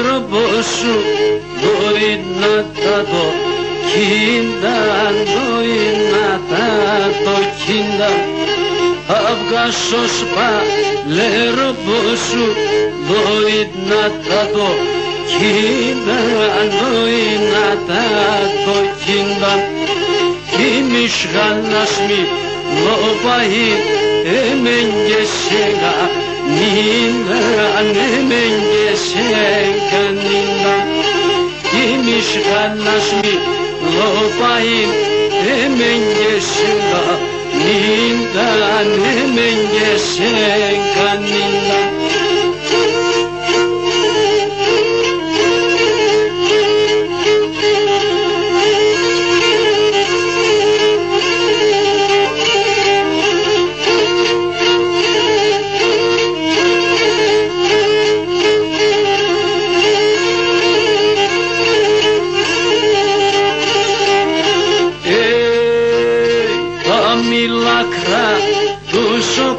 έρωπο σου μπορεί να τα το κίνταν, μπορεί να τα το κίνταν. Αυγάσω σπαλέρωπο σου μπορεί να τα το κίνταν, μπορεί να τα το κίνταν. Kimmiş ganasmi lobayı emengese nindan emengese nindan. Kimmiş ganasmi lobayı emengese nindan emengese nindan.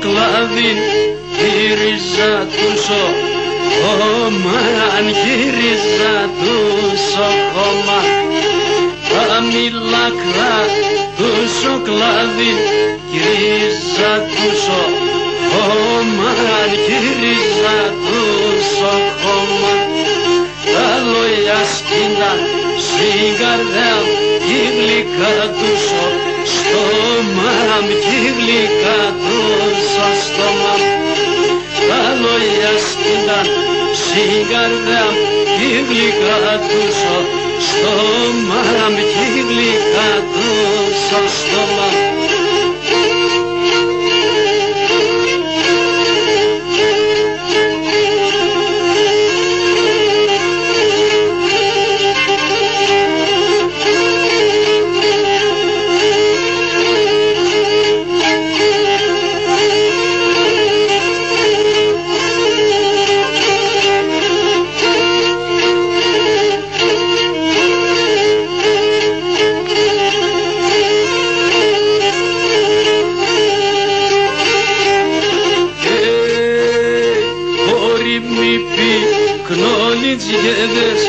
Κλάδι γύριζα τούσο χώμαν, γύριζα τούσο χώμαν. Τα μιλάκρα τούσο κλάδι γύριζα τούσο χώμαν, γύριζα τούσο χώμαν. Τα λόγια σκήναν στην καρδιά κι γλυκά τούσο στόμα, κι γλυκά τούσο στόμα. Τα λόγια σκήναν στην καρδιά κι γλυκά τούσο στόμα, κι γλυκά τούσο στόμα. Knolidzieves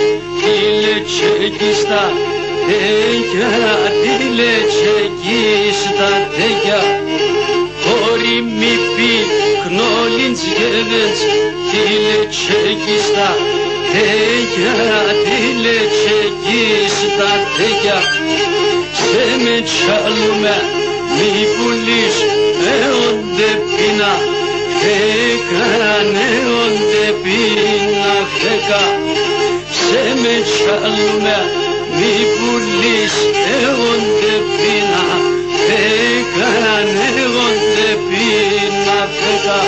dile çekista teya, dile çekista teya. Hori mi pi knolidzieves dile çekista teya, dile çekista teya. Se me çalume mi pulis eonde pina Φέκανε όντε πίνα φέκα, σε με τσάλουμε μη πουλείς όντε πίνα, φέκανε όντε πίνα φέκα.